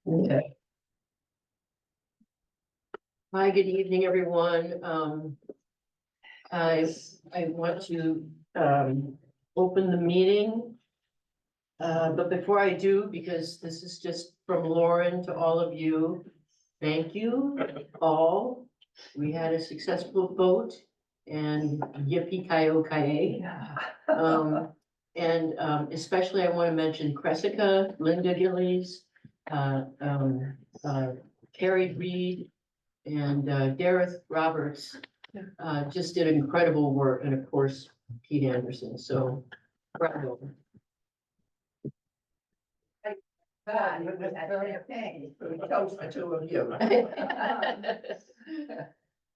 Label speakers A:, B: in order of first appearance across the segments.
A: Okay. Hi, good evening, everyone. I want to open the meeting. But before I do, because this is just from Lauren to all of you, thank you all. We had a successful vote and yippee-ki-yo-ki-yay. And especially I want to mention Cressica, Linda Gillies, Carrie Reed, and Gareth Roberts just did incredible work, and of course, Pete Anderson, so bravo. Toast the two of you.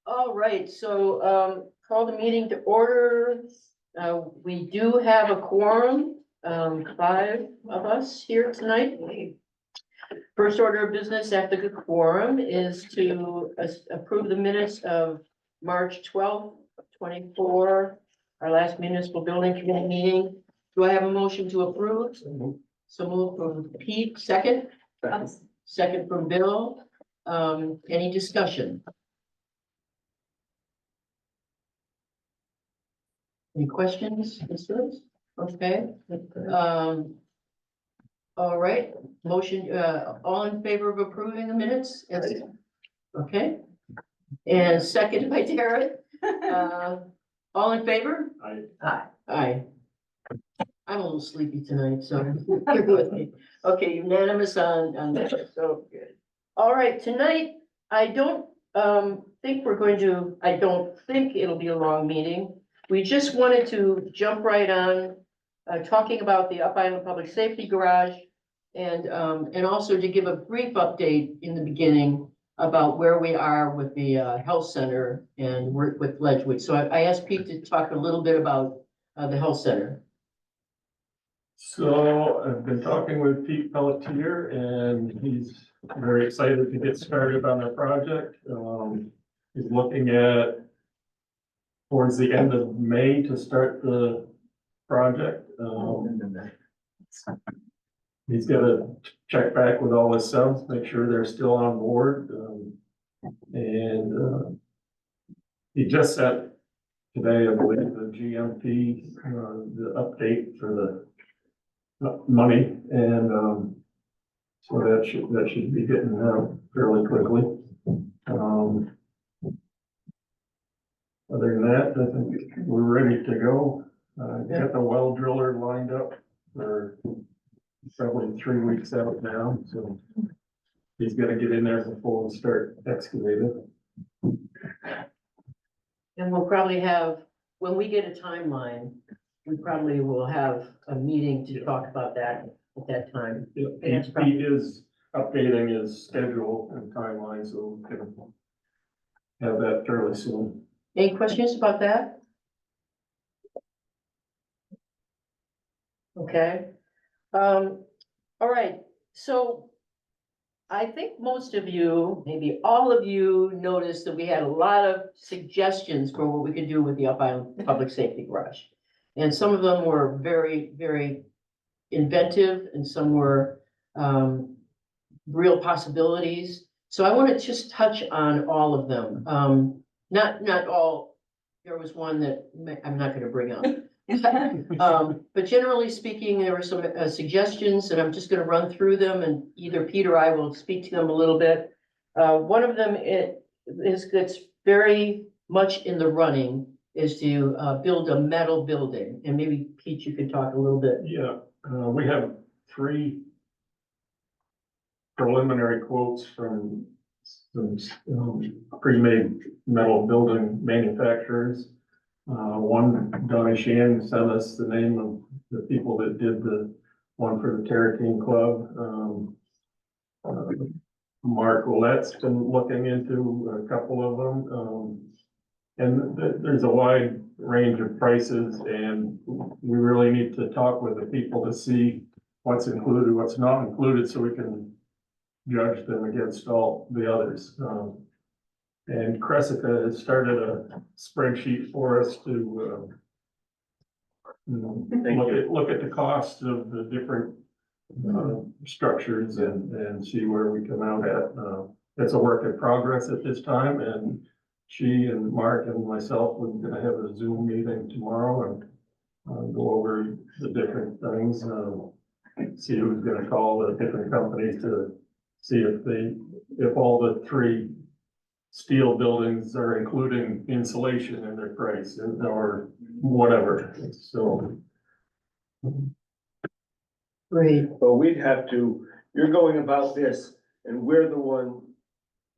A: All right, so call the meeting to order. We do have a quorum, 5 of us here tonight. First order of business after the quorum is to approve the minutes of March 12th, 24, our last municipal building committee meeting. Do I have a motion to approve? So moved from Pete, second. Second from Bill. Any discussion? Any questions? Okay. All right, motion, all in favor of approving the minutes? Yes. Okay. And second by Tara. All in favor? Aye. Aye. I'm a little sleepy tonight, so you're with me. Okay, unanimous on that, so good. All right, tonight, I don't think it'll be a long meeting. We just wanted to jump right on talking about the Up Island Public Safety Garage and also to give a brief update in the beginning about where we are with the health center and work with Ledgewood. So I asked Pete to talk a little bit about the health center.
B: So I've been talking with Pete Pelletier and he's very excited to get started on our project. He's looking at towards the end of May to start the project. He's got to check back with all his subs, make sure they're still on board. He just sent today, I believe, the GMP, the update for the money, and so that should be getting out fairly quickly. Other than that, I think we're ready to go. Got the well driller lined up for probably 3 weeks out now, so he's got to get in there before we start excavating.
A: And we'll probably have, when we get a timeline, we probably will have a meeting to talk about that at that time.
B: He is updating his schedule and timeline, so we can have that fairly soon.
A: Any questions about that? Okay. All right, so I think most of you, maybe all of you, noticed that we had a lot of suggestions for what we could do with the Up Island Public Safety Garage. And some of them were very, very inventive and some were real possibilities. So I want to just touch on all of them. Not all, there was one that I'm not going to bring up. But generally speaking, there were some suggestions and I'm just going to run through them and either Pete or I will speak to them a little bit. One of them that's very much in the running is to build a metal building. And maybe Pete, you could talk a little bit.
B: Yeah, we have 3 preliminary quotes from some pre-made metal building manufacturers. One, Donnie Shan sent us the name of the people that did the one for the Terracine Club. Mark Willette's been looking into a couple of them. And there's a wide range of prices and we really need to talk with the people to see what's included, what's not included, so we can judge them against all the others. And Cressica has started a spreadsheet for us to look at the cost of the different structures and see where we come out at. It's a work in progress at this time, and she and Mark and myself, we're gonna have a Zoom meeting tomorrow and go over the different things, see who's gonna call the different companies to see if all the three steel buildings are including insulation in their price or whatever, so.
A: Great.
C: But we'd have to, you're going about this, and we're the one,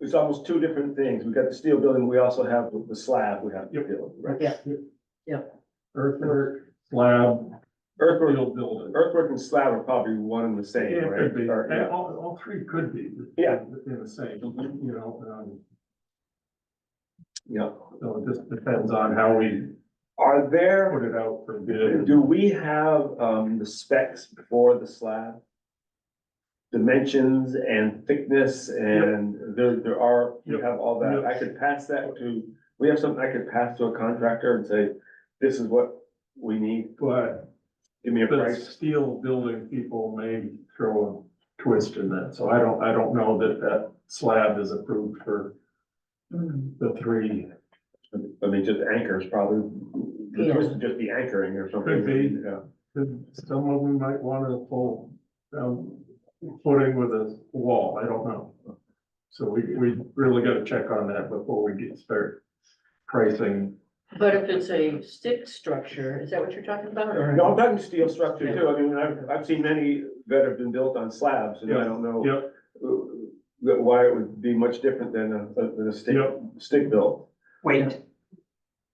C: it's almost two different things. We got the steel building, we also have the slab we have to deal with, right?
A: Yeah,
B: Earthwork, slab,
C: Earthwork,
B: steel building.
C: earthwork and slab are probably one and the same,
B: Yeah, it
C: right?
B: could be,
C: Or, yeah.
B: all three could be.
C: Yeah.
B: In the same, you know,
C: Yeah.
B: so it just depends on how we
C: Are there,
B: put it out for bid.
C: do we have, the specs for the slab? Dimensions and thickness and there are, you
B: Yep.
C: have all that.
B: Yep.
C: I could pass that to, we have something I could pass to a contractor and say, this is what we need.
B: But
C: Give me a
B: the
C: price.
B: steel building people may throw a twist in that, so I don't know that slab is approved for the three.
C: I mean, just anchors probably, the
A: Yeah.
C: twist would just be anchoring or something.
B: Could be.
C: Yeah.
B: Some of them might want to pull footing with a wall, I don't know. So we really gotta check on that before we start pricing.
A: but if it's a stick structure, is that what you're talking about, or?
C: No, I'm talking steel structure too. I mean, I've seen many that have been built on slabs and I don't know
B: Yep,
C: why it would be much different than a stick built.
D: Weight.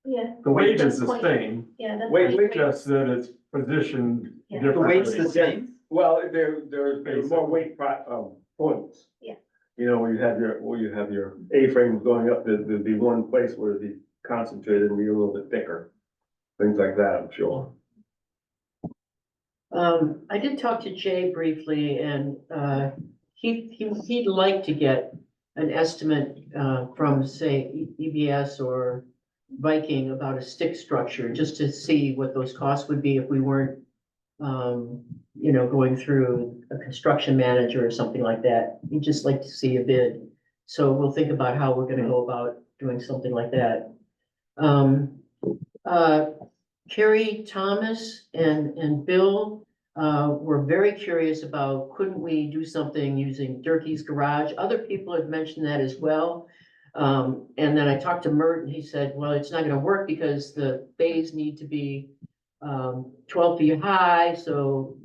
E: Yeah,
B: the weight
E: That's
B: is the
E: point.
B: same,
E: yeah, that's.
C: Wait,
E: like-
B: just that it's positioned
E: Yeah.
D: The weight's the
B: differently.
D: same.
C: Well, there's more weight points.
E: Yeah.
C: You know, where you have your A-frames going up, there'd be one place where it'd be concentrated and be a little bit thicker. Things like that, I'm sure.
A: I did talk to Jay briefly and, he'd like to get an estimate, from, say, EBS or Viking about a stick structure, just to see what those costs would be if we weren't, going through a construction manager or something like that. He'd just like to see a bid. So we'll think about how we're gonna go about doing something like that. Carrie Thomas and Bill were very curious about, couldn't we do something using Durkee's garage? Other people have mentioned that as well. And then I talked to Mert and he said, well, it's not gonna work because the bays need to be 12 feet high, so,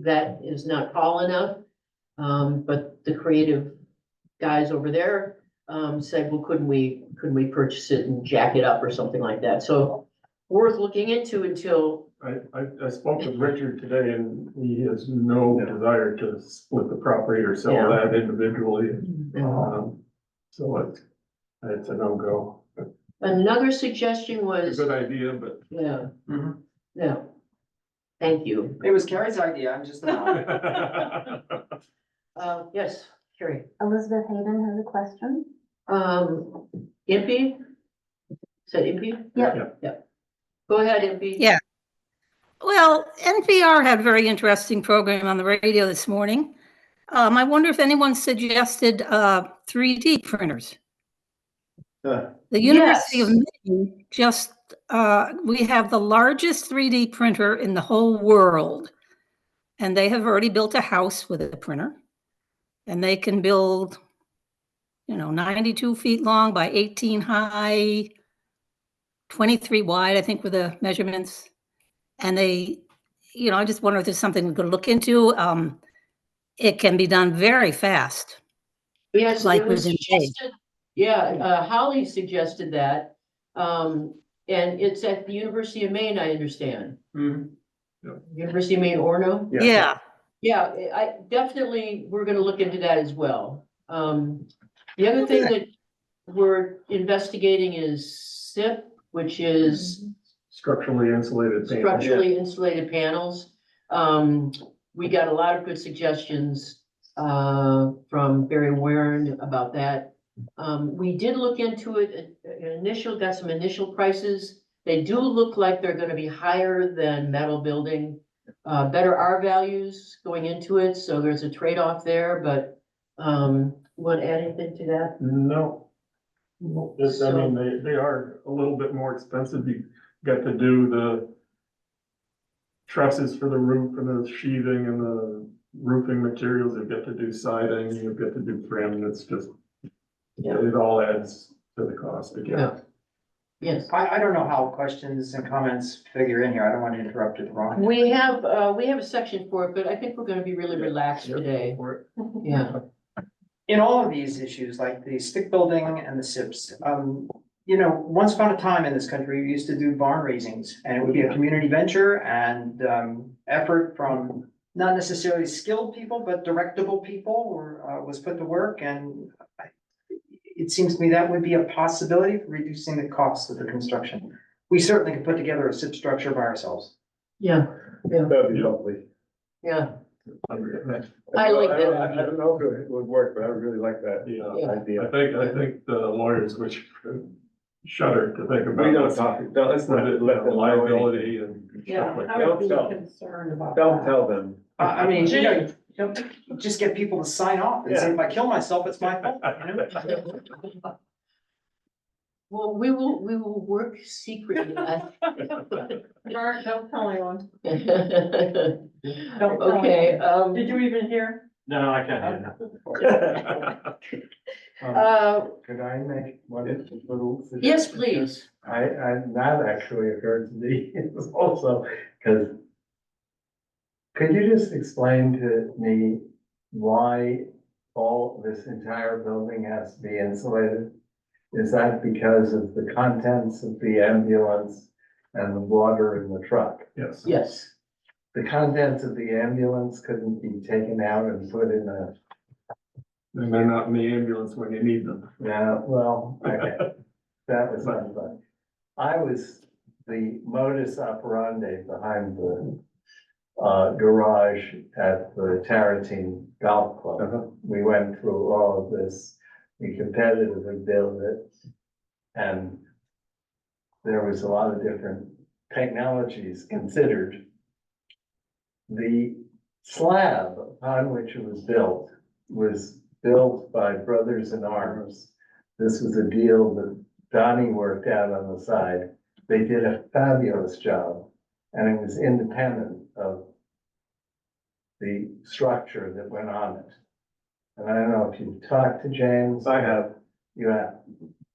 A: that is not tall enough. But the creative guys over there said, well, couldn't we purchase it and jack it up or something like that? So worth looking into until,
B: I spoke with Richard today and he has no desire to split the property or sell
A: Yeah.
B: that individually. So it's a no-go.
A: another suggestion
B: It's
A: was,
B: a good idea, but.
A: yeah,
D: Mhm.
A: yeah. Thank you.
D: It was Carrie's idea, I'm just.
A: Yes, Carrie.
E: Elizabeth Hayden has a question.
A: Impy? Is that Impy?
E: Yep.
A: Yeah. Go ahead, Impy.
F: Yeah. Well, NPR had a very interesting program on the radio this morning. I wonder if anyone suggested 3D printers.
C: Huh.
F: The University of
A: Yes.
F: Maine just, we have the largest 3D printer in the whole world. And they have already built a house with a printer. And they can build, 92 feet long by 18 high, 23 wide, I think were the measurements. And they, I just wonder if there's something we could look into. It can be done very fast.
A: Yes,
F: Like
A: it was
F: within days.
A: suggested, yeah, Holly suggested that. And it's at the University of Maine, I understand.
D: Mhm.
A: University of Maine, Orono?
F: Yeah.
A: Yeah, I definitely, we're gonna look into that as well. The other thing that we're investigating is SIP, which is
B: Structurally insulated panels.
A: structurally insulated panels. We got a lot of good suggestions from Barry Warren about that. We did look into it, got some initial prices. They do look like they're gonna be higher than metal building. better R values going into it, so there's a trade-off there, but, want to add anything to that?
B: No. I mean, they are a little bit more expensive. You got to do the trusses for the roof and the sheathing and the roofing materials. You've got to do siding, you've got to do trim. It's just,
A: Yeah.
B: it all adds to the cost again.
A: Yeah. Yes.
D: I don't know how questions and comments figure in here. I don't want to interrupt it wrong.
A: We have a section for it, but I think we're gonna be really relaxed today.
B: For it.
A: Yeah,
D: In all of these issues, like the stick building and the SIPs, you know, once upon a time in this country, we used to do barn raisings, and it would be a community venture and effort from not necessarily skilled people, but directable people was put to work, and it seems to me that would be a possibility for reducing the cost of the construction. We certainly could put together a SIP structure by ourselves.
A: yeah,
C: That'd be lovely.
A: yeah. I
C: I
A: like that
C: don't- I
A: idea.
C: don't know if it would work, but I would really like that
B: Yeah,
C: idea.
B: I think the lawyers would shudder to think about.
C: We don't
B: this.
C: talk, no, let's not let them.
B: Liability and stuff like that.
C: Don't tell,
E: concerned about
C: don't tell them.
D: I mean, you know, just get people to sign off and say, if I kill myself, it's my fault, you know?
A: Well, we will work secretly.
E: Don't tell anyone.
A: Okay,
E: Did you even hear?
B: No, I can't hear
G: Could I make one little?
A: yes,
G: suggestion?
A: please.
G: That actually occurred to me also, because could you just explain to me why all this entire building has to be insulated? Is that because of the contents of the ambulance and the water in the truck?
B: Yes.
A: Yes,
G: The contents of the ambulance couldn't be taken out and put in a,
B: And they're not in the ambulance when you need them.
G: yeah, well, okay. That was my thought. I was the modus operandi behind the garage at the Tarantine Golf Club. We went through all of this, we competitively built it. And there was a lot of different technologies considered. The slab upon which it was built by Brothers in Arms. This was a deal that Donnie worked out on the side. They did a fabulous job, and it was independent of the structure that went on it. And I don't know if you've talked to James.
C: I have,
G: You have,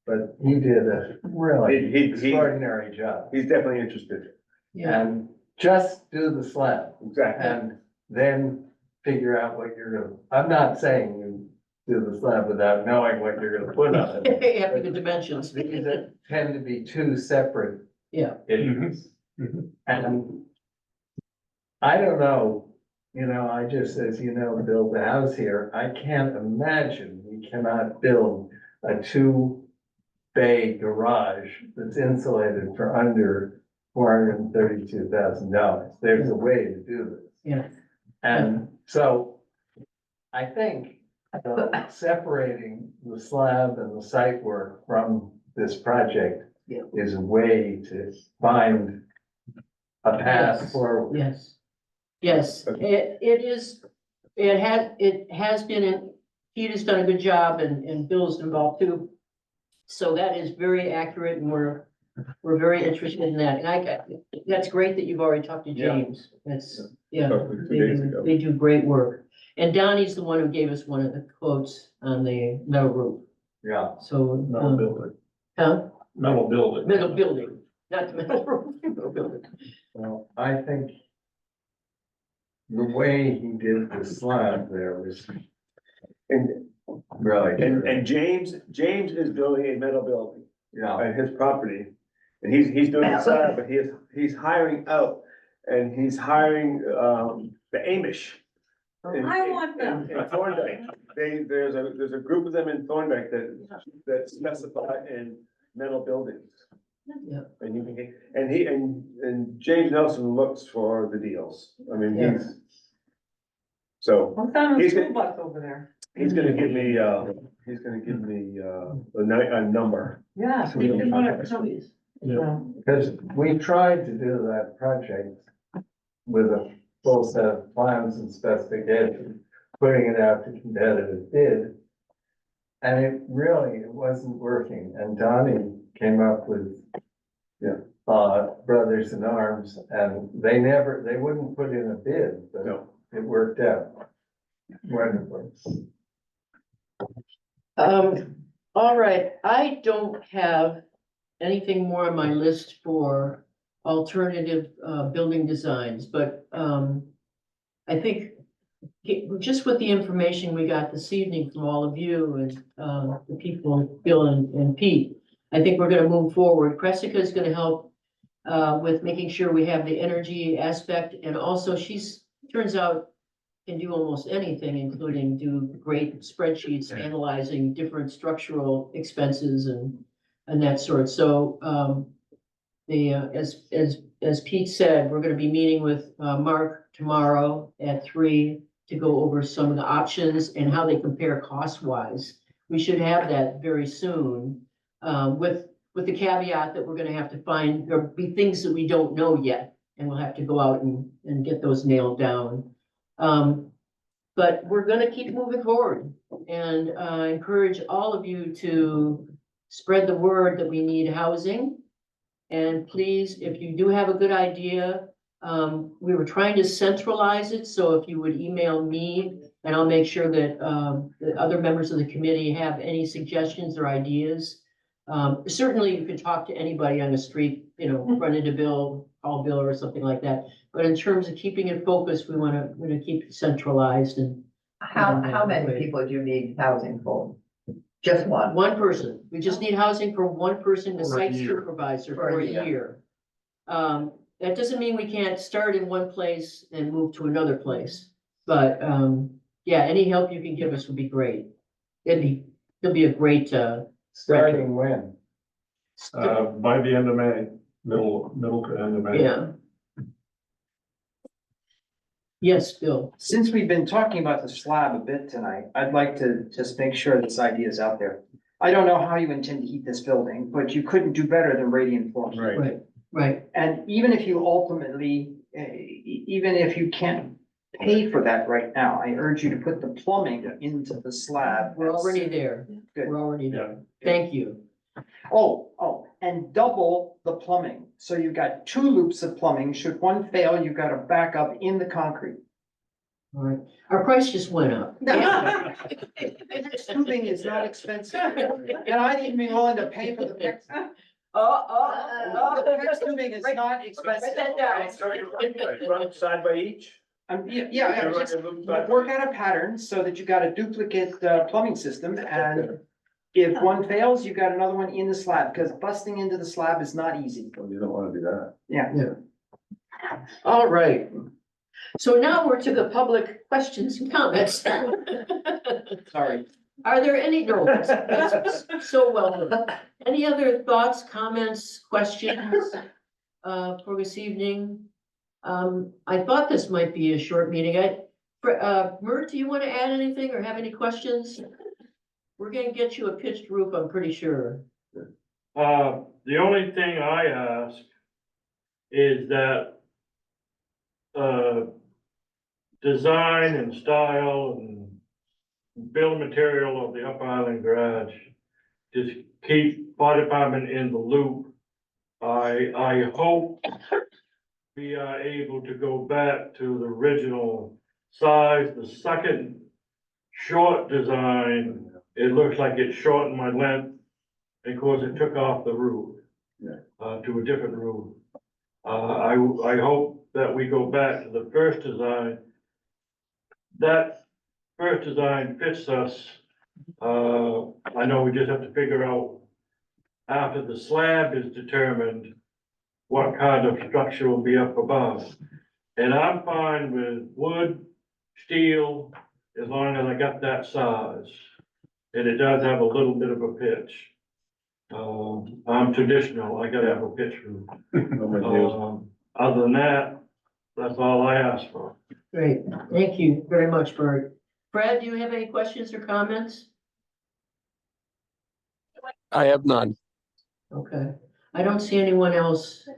G: but he did a really
C: He-
G: extraordinary job.
C: he's definitely interested,
A: yeah,
G: And just do the slab
C: exactly.
G: and then figure out what you're gonna, I'm not saying you do the slab without knowing what you're gonna put on it.
A: you have to get dimensions.
G: These tend to be two separate
A: Yeah.
G: issues.
B: Mhm.
G: And I don't know, I just, as you know, build a house here, I can't imagine we cannot build a two-bay garage that's insulated for under $432,000. There's a way to do this.
A: Yeah.
G: And so I think separating the slab and the site work from this project
A: Yeah.
G: is a way to find a path
A: Yes.
G: forward.
A: Yes, yes, it has been, and Pete has done a good job and Bill's involved too. So that is very accurate and we're very interested in that. And that's great that you've already talked to
C: Yeah.
A: James. That's, yeah,
C: Talked to him 2
A: they
C: days
A: do,
C: ago.
A: they do great work. And Donnie's the one who gave us one of the quotes on the metal roof.
G: Yeah,
A: So,
B: Metal building,
A: huh?
B: metal building.
A: Metal building, not the metal roof, metal building.
G: well, I think the way he did the slab there was
C: And,
G: really good.
C: and James is building a metal building
G: Yeah,
C: on his property. And he's doing the side, but he's hiring out, and he's hiring, the Amish.
E: I want them.
C: In Thorndike, there's a group of them in Thorndike that specify in metal buildings.
A: Yeah.
C: And James Nelson looks for the deals, I mean,
A: Yeah.
C: so,
E: I'm found a
C: He's
E: school
C: gonna-
E: bus over there.
C: he's gonna give me, a number.
E: Yeah.
C: So we don't-
E: you want it,
B: Yeah.
G: because we tried to do that project with a full set of plans and specifications, putting it out to competitive bid. And it wasn't working, and Donnie came up with.
C: Yeah.
G: Brothers in Arms, and they wouldn't put in a bid, but
C: No.
G: it worked out wonderfully.
A: All right, I don't have anything more on my list for alternative, building designs, but, I think just with the information we got this evening from all of you and, the people, Bill and Pete, I think we're gonna move forward. Cressica is gonna help, with making sure we have the energy aspect, and also turns out, can do almost anything, including do great spreadsheets analyzing different structural expenses and that sort. So, as Pete said, we're gonna be meeting with, Mark tomorrow at 3 to go over some of the options and how they compare cost-wise. We should have that very soon, with the caveat that we're gonna have to there'll be things that we don't know yet, and we'll have to go out and get those nailed down. But we're gonna keep moving forward, and I encourage all of you to spread the word that we need housing. And please, if you do have a good idea, we were trying to centralize it, so if you would email me, and I'll make sure that, the other members of the committee have any suggestions or ideas. Certainly you could talk to anybody on the street, run into Bill, call Bill or something like that. But in terms of keeping it focused, we're gonna keep it centralized and.
E: How many people do you need housing for? Just one?
A: One person. We just need housing for one person, the
B: For a
A: site
B: year.
A: supervisor
E: For a
A: for a
E: year.
A: year. That doesn't mean we can't start in one place and move to another place. But, yeah, any help you can give us would be great. It'll be a great,
G: Starting when?
B: By the end of May, middle to end of May.
A: yeah. Yes, Bill.
D: Since we've been talking about the slab a bit tonight, I'd like to just make sure this idea is out there. I don't know how you intend to heat this building, but you couldn't do better than radiant floors.
A: Right.
D: And even if you ultimately, even if you can't pay for that right now, I urge you to put the plumbing into the slab.
A: We're already there.
D: Good.
A: We're already there. Thank you.
D: Oh, and double the plumbing. So you've got 2 loops of plumbing. Should one fail, you've got a backup in the concrete.
A: All right. Our price just went up.
D: Tubing is not expensive. And I'd even be willing to pay for the PEX. The PEX tubing is not expensive.
A: Write that down.
C: Run side by each?
D: Yeah, just work out a pattern so that you got a duplicate plumbing system, and if one fails, you got another one in the slab, because busting into the slab is not easy.
C: You don't wanna do that.
D: Yeah.
A: All right. So now we're to the public questions and comments.
D: Sorry.
A: Are there any, no, that's so well done. Any other thoughts, comments, questions, for this evening? I thought this might be a short meeting. Mert, do you want to add anything or have any questions? We're gonna get you a pitched roof, I'm pretty sure.
H: The only thing I ask is that, design and style and build material of the Upper Island Garage, just keep fire department in the loop. I hope we are able to go back to the original size. The second short design, it looks like it shortened my length because it took off the roof. To a different roof. I hope that we go back to the first design. That first design fits us. I know we just have to figure out after the slab is determined, what kind of structure will be up above. And I'm fine with wood, steel, as long as I got that size. And it does have a little bit of a pitch. I'm traditional, I gotta have a pitch roof. Other than that, that's all I ask for.
A: Great, thank you very much, Bert. Brad, do you have any questions or comments?
I: I have none.
A: Okay, I don't see anyone else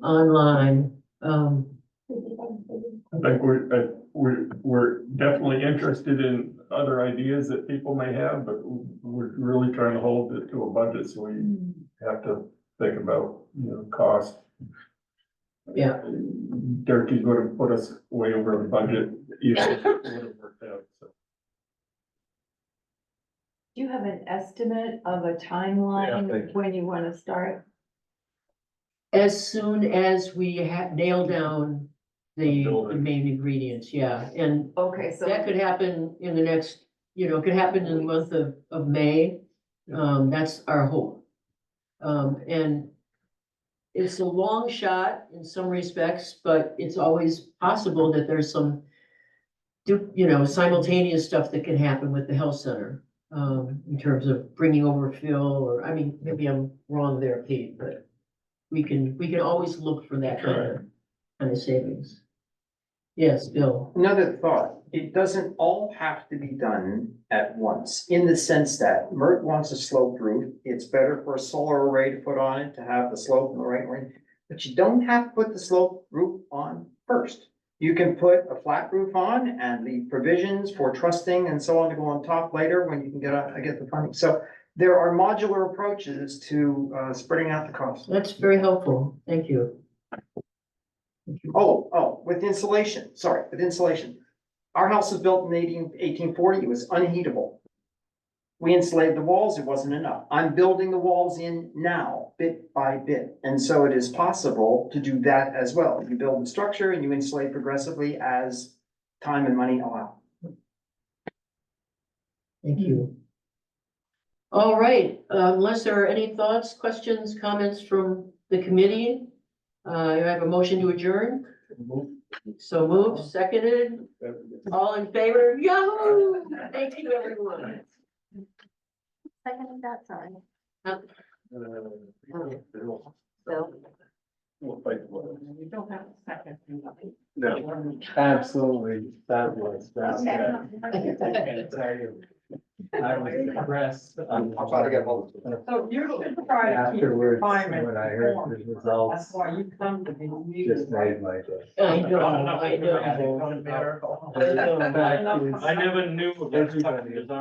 A: online.
B: I think we're definitely interested in other ideas that people may have, but we're really trying to hold it to a budget, so we have to think about, cost.
A: Yeah.
B: Turkey's would have put us way over the budget, even if it would have worked out, so.
I: Do you have an estimate of a
G: Yeah,
I: timeline
G: thank you.
I: when you want to start?
A: As soon as we nail down the
B: building.
A: main ingredients, yeah, and
I: Okay, so.
A: that could happen in the next, it could happen in the month of May. That's our hope. And it's a long shot in some respects, but it's always possible that there's some simultaneous stuff that can happen with the health center, in terms of bringing over Phil, or, I mean, maybe I'm wrong there, Pete, but we can always look for that kind of savings. Yes, Bill.
D: Another thought, it doesn't all have to be done at once, in the sense that Mert wants a sloped roof. It's better for a solar array to put on it to have the slope in the right way. But you don't have to put the sloped roof on first. You can put a flat roof on and the provisions for trusting and so on to go on top later when you can get the funding. So there are modular approaches to spreading out the cost.
A: That's very helpful. Thank you.
D: With insulation. Our house was built in 1840, it was unheatable. We insulated the walls, it wasn't enough. I'm building the walls in now, bit by bit. And so it is possible to do that as well. You build the structure and you insulate progressively as time and money allow.
A: Thank you. All right, unless there are any thoughts, questions, comments from the committee, I have a motion to adjourn. So moved, seconded, all in favor? Yahoo! Thank you, everyone.
I: Second, that's on.
C: We'll fight for it.
I: You don't have a second.
C: No.
G: Absolutely, that was, I can't tell you. I was impressed.
C: I'll try to get hold of it.
I: So you should try to keep
G: Afterwards,
I: refinement
G: when I heard the
I: That's
G: results,
I: why you come to these
G: just
I: meetings.
G: made my day.
A: I know.
H: I never knew of that type of design.